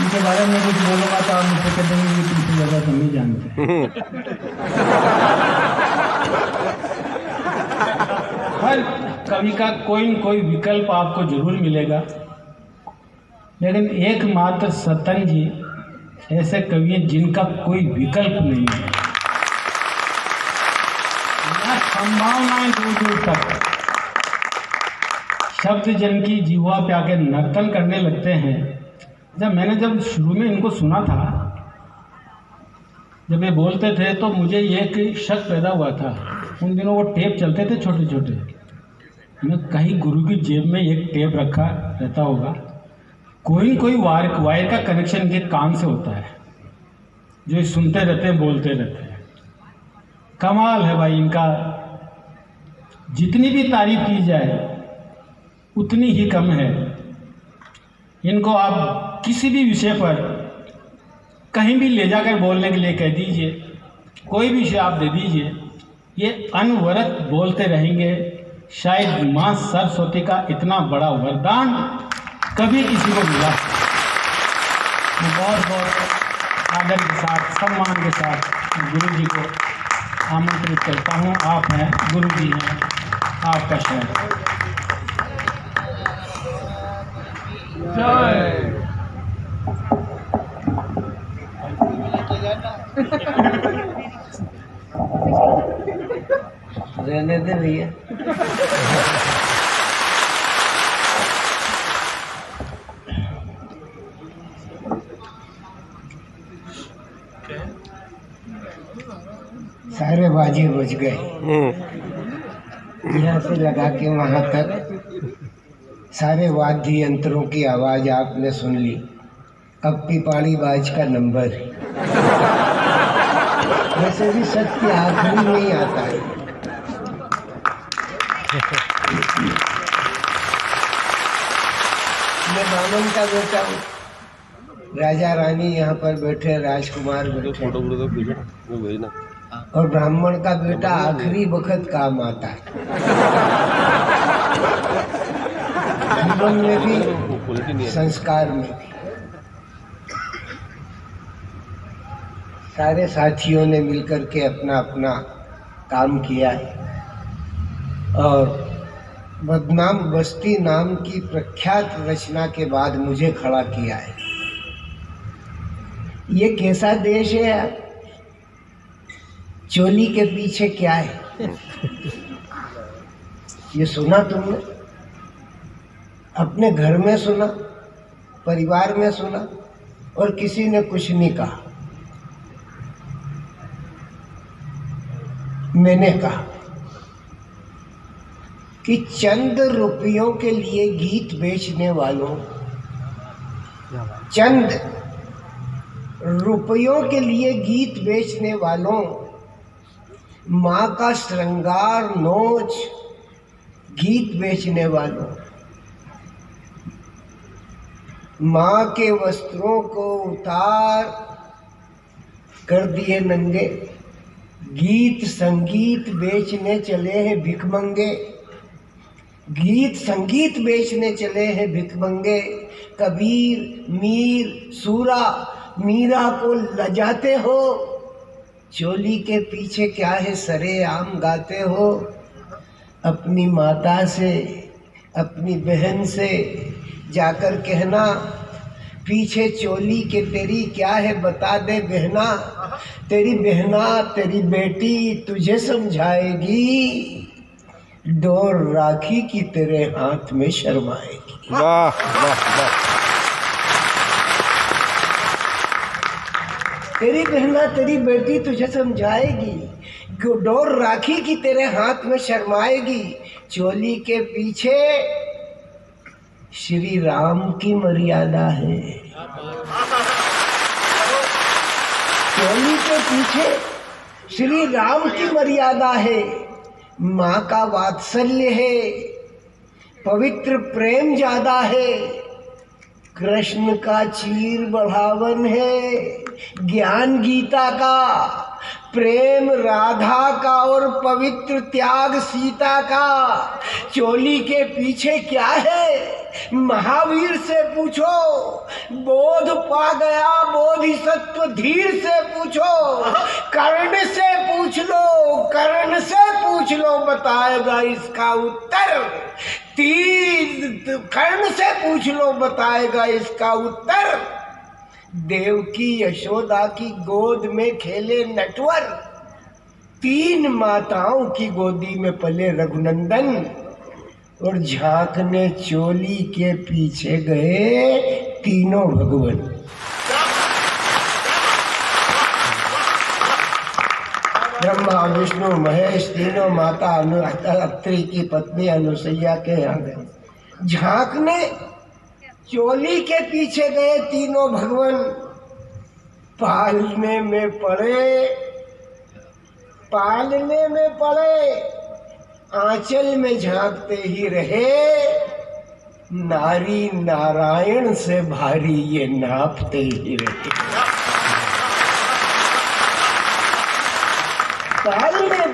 इनके बारे में कुछ बोलूँगा तो आप मुझसे कह देंगे कि तुमसे ज़्यादा तुम नहीं जानते। हर कवि का कोई न कोई विकल्प आपको जरूर मिलेगा, लेकिन एकमात्र सतन जी ऐसे कवि हैं जिनका कोई विकल्प नहीं है। संभावनाएं दूर दूर तक, शब्द जन की जीवा पे आके नर्तन करने लगते हैं। जब शुरू में इनको सुना था, जब ये बोलते थे तो मुझे एक शक पैदा हुआ था। उन दिनों वो टेप चलते थे छोटे छोटे, मैं कहीं गुरु की जेब में एक टेप रखा रहता होगा, कोई वायर का कनेक्शन के कान से होता है, जो सुनते रहते हैं बोलते रहते हैं। कमाल है भाई इनका, जितनी भी तारीफ की जाए उतनी ही कम है। इनको आप किसी भी विषय पर कहीं भी ले जाकर बोलने के लिए कह दीजिए, कोई भी विषय आप दे दीजिए, ये अनवरत बोलते रहेंगे। शायद माँ सरस्वती का इतना बड़ा वरदान कभी किसी को मिला। मैं बहुत बहुत आदर के साथ, सम्मान के साथ गुरु जी को आमंत्रित करता हूँ। आप हैं, गुरु जी हैं, आपका शायद। जय। रहने दे भैया। सारे बाजे बज गए, यहाँ से लगा के वहां तक सारे वाद्य यंत्रों की आवाज आपने सुन ली। अब पिपाड़ी बाज का नंबर है। वैसे भी सत्य आखिरी में ही आता है। मैं ब्राह्मण का बेटा हूँ, राजा रानी यहाँ पर बैठे, राजकुमार बैठे, और ब्राह्मण का बेटा आखिरी वक्त काम आता है। जीवन में भी, संस्कार में भी। सारे साथियों ने मिलकर के अपना अपना काम किया है और बदनाम बस्ती नाम की प्रख्यात रचना के बाद मुझे खड़ा किया है। ये कैसा देश है यार? चोली के पीछे क्या है? ये सुना तुमने? अपने घर में सुना, परिवार में सुना, और किसी ने कुछ नहीं कहा। मैंने कहा कि चंद रुपयों के लिए गीत बेचने वालों, चंद रुपयों के लिए गीत बेचने वालों, माँ का श्रृंगार नोच गीत बेचने वालों, माँ के वस्त्रों को उतार कर दिए नंगे, गीत संगीत बेचने चले हैं भिखमंगे, गीत संगीत बेचने चले हैं भिखमंगे। कबीर, मीर, सूरा, मीरा को लजाते हो, चोली के पीछे क्या है सरेआम गाते हो। अपनी माता से, अपनी बहन से जाकर कहना, पीछे चोली के तेरी क्या है बता दे बहना, तेरी बहना तेरी बेटी तुझे समझाएगी, डोर राखी की तेरे हाथ में शर्माएगी। वाह वाह वाह। तेरी बहना तेरी बेटी तुझे समझाएगी, डोर राखी की तेरे हाथ में शर्माएगी। चोली के पीछे श्री राम की मर्यादा है, चोली के पीछे श्री राम की मर्यादा है, माँ का वात्सल्य है, पवित्र प्रेम ज्यादा है, कृष्ण का चीर बढ़ावन है, ज्ञान गीता का, प्रेम राधा का और पवित्र त्याग सीता का। चोली के पीछे क्या है महावीर से पूछो, बोध पा गया बोधिसत्व धीर से पूछो, कर्ण से पूछ लो, कर्ण से पूछ लो बताएगा इसका उत्तर। कर्ण से पूछ लो बताएगा इसका उत्तर। देवकी यशोदा की गोद में खेले नटवर, 3 माताओं की गोदी में पले रघुनंदन, और झांकने चोली के पीछे गए तीनों भगवान। ब्रह्मा विष्णु महेश तीनों माता अत्रि की पत्नी अनुसैया के यहाँ गए। झांकने चोली के पीछे गए तीनों भगवान, पालने में पड़े, आंचल में झांकते ही रहे, नारी नारायण से भारी ये नापते ही रहे। पालने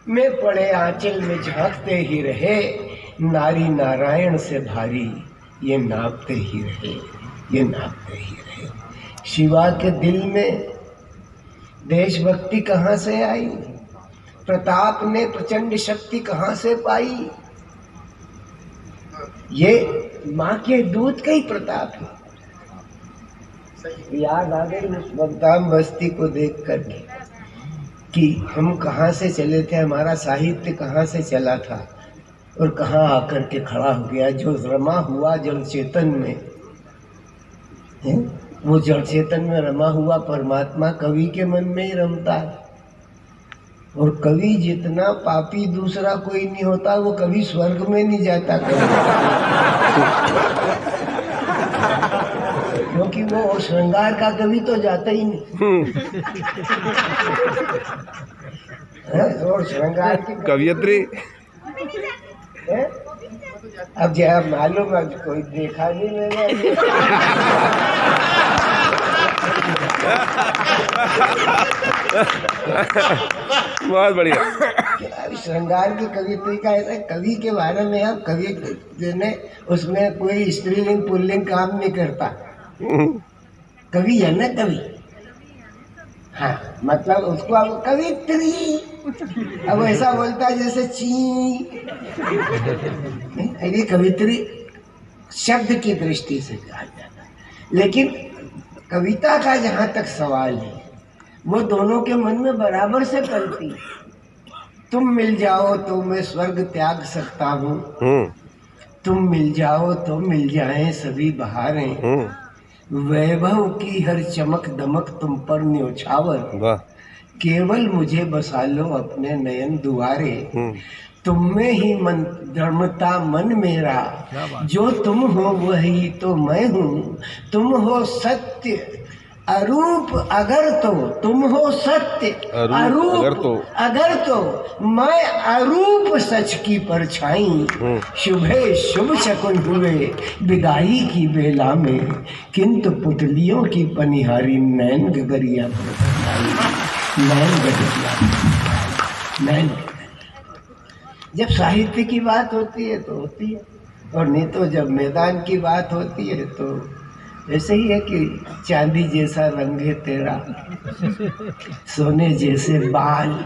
में पड़े, आंचल में झांकते ही रहे, नारी नारायण से भारी ये नापते ही रहे, ये नापते ही रहे। शिवा के दिल में देशभक्ति कहाँ से आई? प्रताप ने प्रचंड शक्ति कहाँ से पाई? ये माँ के दूध का ही प्रताप है। याद आ गई उस बगदाम बस्ती को देख करके कि हम कहाँ से चले थे, हमारा साहित्य कहाँ से चला था और कहाँ आकर के खड़ा हो गया। जो रमा हुआ जल चेतन में है, वो जल चेतन में रमा हुआ परमात्मा कवि के मन में ही रमता है। और कवि जितना पापी दूसरा कोई नहीं होता, वो कभी स्वर्ग में नहीं जाता क्योंकि वो श्रृंगार का कवि तो जाता ही नहीं। और श्रृंगार की कवियत्री अब जब मालूम अब कोई देखा नहीं मैंने। बहुत बढ़िया। श्रृंगार की कवित्री का ऐसा कवि के बारे में, अब कवि ने उसमें कोई स्त्रीलिंग पुल्लिंग काम नहीं करता, कवि है ना कवि। हाँ मतलब उसको अब कवित्री, अब ऐसा बोलता है जैसे ची, अरे कवित्री शब्द की दृष्टि से कहा जाता है। लेकिन कविता का जहाँ तक सवाल है, वो दोनों के मन में बराबर से पलती। तुम मिल जाओ तो मैं स्वर्ग त्याग सकता हूँ, तुम मिल जाओ तो मिल जाएं सभी बहारें, वैभव की हर चमक दमक तुम पर न्योछावर, केवल मुझे बसा लो अपने नयन दुआरे, तुम में ही मन धर्मता मन मेरा, जो तुम हो वही तो मैं हूँ, तुम हो सत्य अरूप अगर तो, तुम हो सत्य अरूप अगर तो मैं अरूप सच की परछाई, शुभे शुभ शकुन हुए विदाई की बेला में, किंतु पुतलियों की पनिहारी नैन गगरिया नैन गगरिया नैन। जब साहित्य की बात होती है तो होती है, और नहीं तो जब मैदान की बात होती है तो ऐसे ही है कि चांदी जैसा रंग है तेरा, सोने जैसे बाल,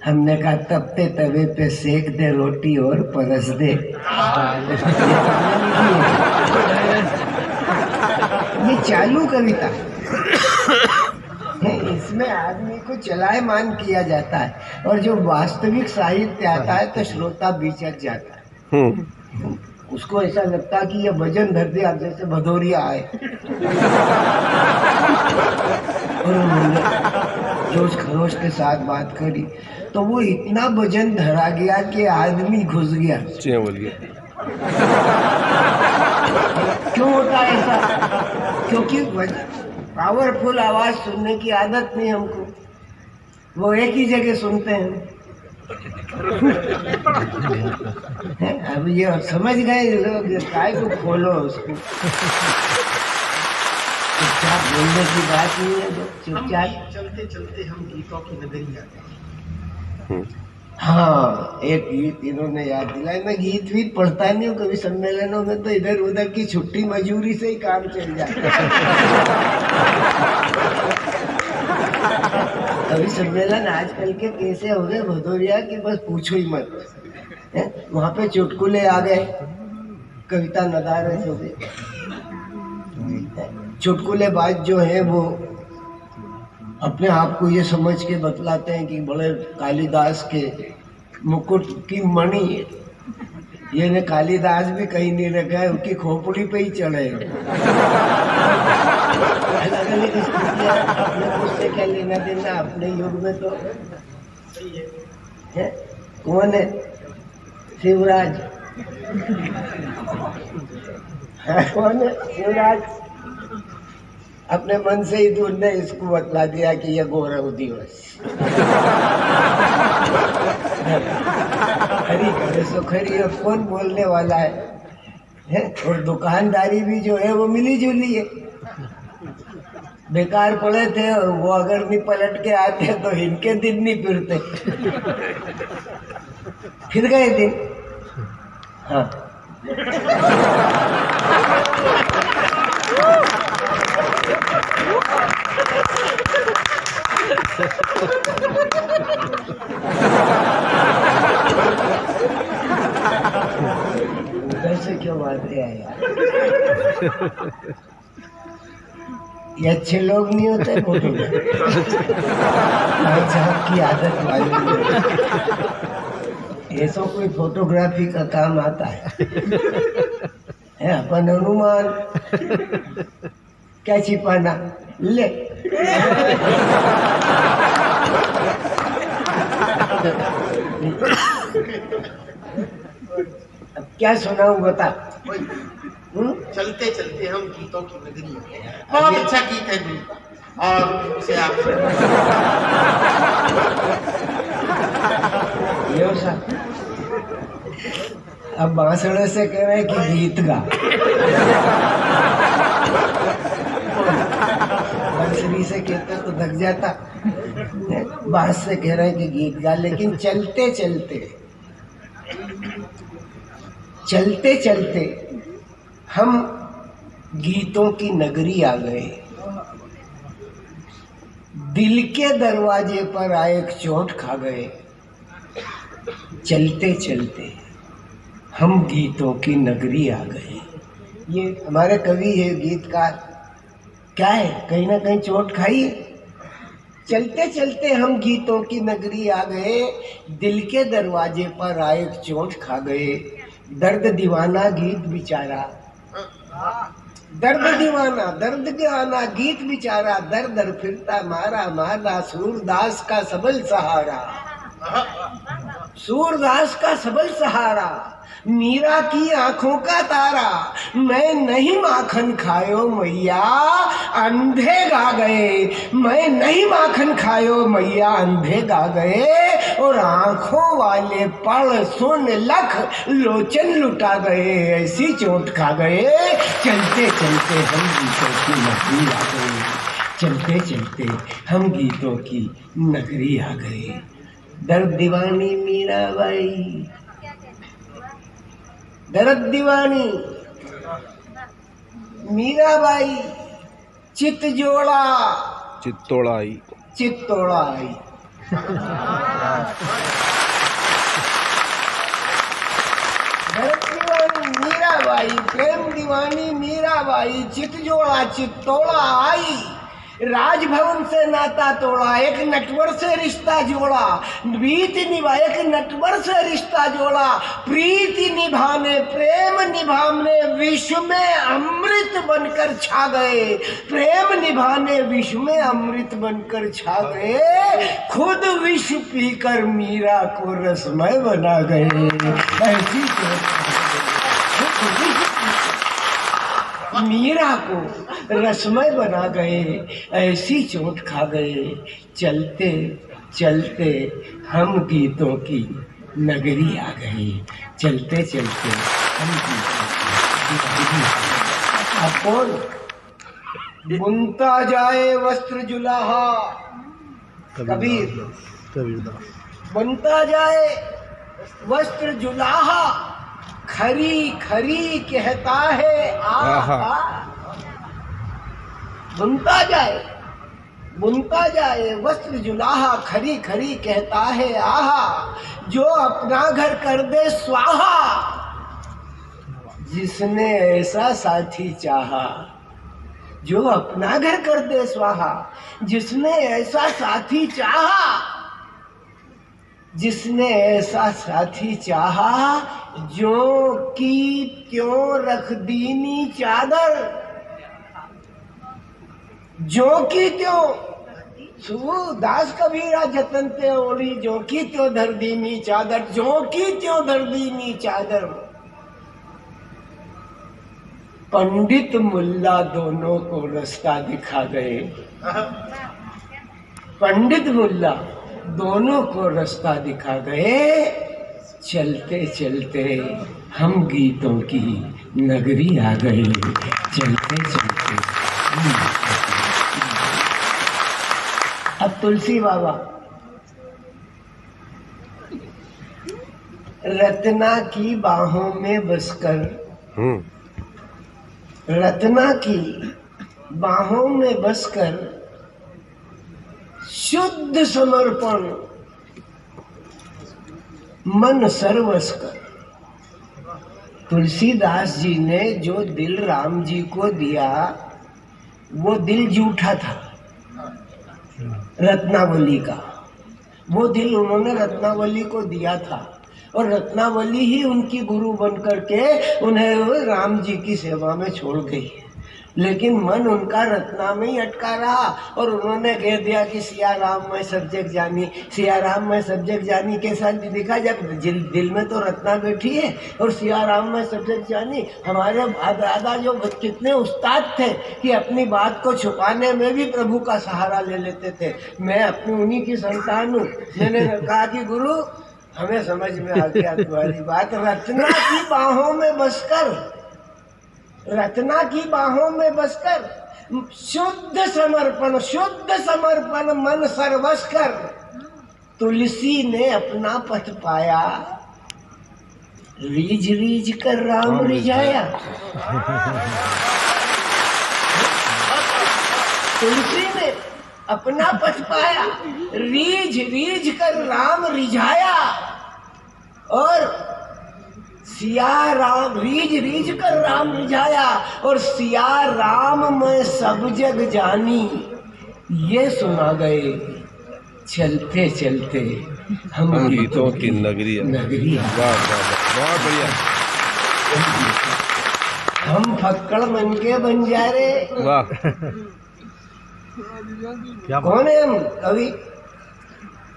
हमने कहा तपते तवे पे सेक दे रोटी और परस दे। ये चालू कविता है, इसमें आदमी को चलायमान किया जाता है, और जो वास्तविक साहित्य आता है तो श्रोता बिचक जाता है। उसको ऐसा लगता कि ये भजन धर दिया जैसे भदौरिया आए। और उन्होंने जोश खरोश के साथ बात करी तो वो इतना भजन धरा गया कि आदमी घुस गया। बोल गया। क्यों होता है ऐसा? क्योंकि पावरफुल आवाज सुनने की आदत नहीं हमको, वो एक ही जगह सुनते हैं। अब ये समझ गए लोग, काय को खोलो उसको, चुपचाप बोलने की बात नहीं है। चुपचाप चलते चलते हम गीतों की नगरी जाते हैं। हाँ, एक गीत इन्होंने याद दिलाया। मैं गीत भी पढ़ता नहीं हूँ कभी सम्मेलनों में, तो इधर उधर की छुट्टी मजूरी से ही काम चल जाता है। अभी सम्मेलन आजकल के कैसे हो गए भदौरिया की बस पूछो ही मत। वहाँ पे चुटकुले आ गए, कविता नदारत हो गई। चुटकुलेबाज जो है वो अपने आप को ये समझ के बतलाते हैं कि बड़े कालिदास के मुकुट की मणि है। ये ने कालिदास भी कहीं नहीं रखा है, उनकी खोपड़ी पे ही चढ़े। अलग अलग स्थितियाँ, अपने उससे क्या लेना देना। अपने युग में तो है कौन है शिवराज, कौन है शिवराज, अपने मन से ही दूर ने इसको बतला दिया कि यह गौरव दिवस। खरी करे सो खरी, अब कौन बोलने वाला है? और दुकानदारी भी जो है वो मिली जुली है। बेकार पड़े थे और वो अगर नहीं पलट के आते तो इनके दिन नहीं फिरते। फिर गए दिन। हाँ, कैसे क्यों मारते हैं यार? ये अच्छे लोग नहीं होते फोटो में। भाई साहब की आदत वाली ये तो कोई फोटोग्राफी का काम आता है अपन अनुमान क्या छिपाना ले। अब क्या सुनाऊं बता। चलते चलते हम गीतों की नगरी है। बहुत अच्छा गीत है गुरु, और उसे आप यो सा अब बांसुड़े से कह रहे हैं कि गीत गा। बंसुरी से कहते तो थक जाता, बांस से कह रहे हैं कि गीत गा। लेकिन चलते चलते चलते चलते हम गीतों की नगरी आ गए। दिल के दरवाजे पर आए एक चोट खा गए। चलते चलते हम गीतों की नगरी आ गए। ये हमारे कवि है, गीतकार। क्या है, कहीं ना कहीं चोट खाई। चलते चलते हम गीतों की नगरी आ गए। दिल के दरवाजे पर आए एक चोट खा गए। दर्द दीवाना गीत बिचारा, दर्द दीवाना दर्द दीवाना गीत बिचारा, दर दर फिरता मारा मारा, सूरदास का सबल सहारा, सूरदास का सबल सहारा, मीरा की आंखों का तारा। मैं नहीं माखन खायो मैया अंधे गा गए, मैं नहीं माखन खायो मैया अंधे गा गए। और आंखों वाले पढ़ सुन लख लोचन लुटा गए, ऐसी चोट खा गए। चलते चलते हम गीतों की नगरी आ गए। चलते चलते हम गीतों की नगरी आ गए। दर्द दीवानी मीराबाई, दर्द दीवानी मीराबाई, चित जोड़ा चित्तौड़ा आई, चित्तौड़ा आई। दर्द दीवानी मीराबाई, प्रेम दीवानी मीराबाई, चित जोड़ा चित्तौड़ा आई। राजभवन से नाता तोड़ा, एक नटवर से रिश्ता जोड़ा, प्रीति निभा एक नटवर से रिश्ता जोड़ा। प्रीति निभाने प्रेम निभाने विश्व में अमृत बनकर छा गए, प्रेम निभाने विश्व में अमृत बनकर छा गए। खुद विष पीकर मीरा को रसमय बना गए। ऐसी मीरा को रसमय बना गए, ऐसी चोट खा गए। चलते चलते हम गीतों की नगरी आ गए। चलते चलते हम गीतों की नगरी आ गए। अब कौन बुनता जाए वस्त्र जुलाहा? कबीर। बनता जाए वस्त्र जुलाहा, खरी खरी कहता है आहा। बुनता जाए वस्त्र जुलाहा, खरी खरी कहता है आहा। जो अपना घर कर दे स्वाहा, जिसने ऐसा साथी चाहा। जो अपना घर कर दे स्वाहा, जिसने ऐसा साथी चाहा। जिसने ऐसा साथी चाहा, जो की त्यों रख दीनी चादर। जो की त्यों दास कबीरा जतन ते ओढ़ी, जो की त्यों धर दीनी चादर। जो की त्यों धर दीनी चादर। पंडित मुल्ला दोनों को रास्ता दिखा गए। पंडित मुल्ला दोनों को रास्ता दिखा गए। चलते चलते हम गीतों की नगरी आ गए। चलते चलते अब तुलसी बाबा रत्ना की बाहों में बसकर, रत्ना की बाहों में बसकर शुद्ध समर्पण मन सर्वस कर। तुलसीदास जी ने जो दिल राम जी को दिया, वो दिल जूठा था रत्नावली का। वो दिल उन्होंने रत्नावली को दिया था और रत्नावली ही उनकी गुरु बन करके उन्हें राम जी की सेवा में छोड़ गई। लेकिन मन उनका रत्ना में ही अटका रहा और उन्होंने कह दिया कि सिया राम में सब जग जानी। सिया राम में सब जग जानी के साथ दिखा, जब दिल में तो रत्ना बैठी है और सिया राम में सब जग जानी। हमारे दादा जो कितने उस्ताद थे कि अपनी बात को छुपाने में भी प्रभु का सहारा ले लेते थे। मैं अपनी उन्हीं की संतान हूँ। मैंने कहा कि गुरु हमें समझ में आ गया तुम्हारी बात। रत्ना की बाहों में बसकर, रत्ना की बाहों में बसकर शुद्ध समर्पण मन सर्वस कर तुलसी ने अपना पथ पाया। रीझ रीझ कर राम रिझाया। तुलसी ने अपना पथ पाया, रीझ रीझ कर राम रिझाया। और सिया राम रीझ रीझ कर राम रिझाया और सिया राम में सब जग जानी। ये सुना गए चलते चलते हम गीतों की नगरी। वाह बहुत बढ़िया। हम फक्कड़ मन के बंजारे। वाह कौन है हम कवि?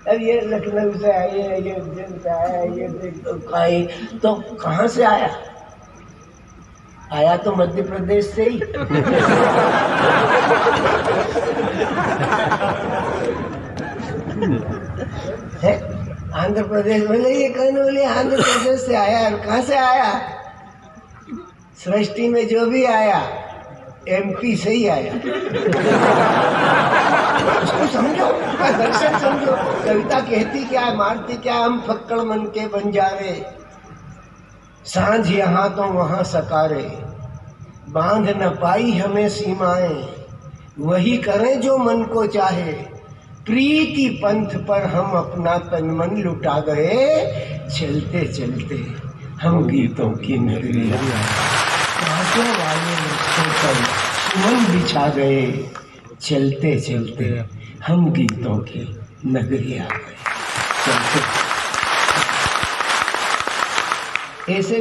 अब ये लखनऊ से आए, ये उज्जैन से आया, ये खाई तो कहाँ से आया? आया तो मध्य प्रदेश से ही। है आंध्र प्रदेश बोले, ये कहने बोले आंध्र प्रदेश से आया। कहाँ से आया? सृष्टि में जो भी आया एमपी से ही आया। उसको समझो, उसका दर्शन समझो। कविता कहती क्या है, मारती क्या? हम फक्कड़ मन के बंजारे, सांझ यहाँ तो वहाँ सकारे। बांध न पाई हमें सीमाएं, वही करें जो मन को चाहे। प्रीति पंथ पर हम अपना तन मन लुटा गए। चलते चलते हम गीतों की नगरी वाले रस्तों पर सुमन बिछा गए। चलते चलते हम गीतों की नगरी आ गए। चलते ऐसे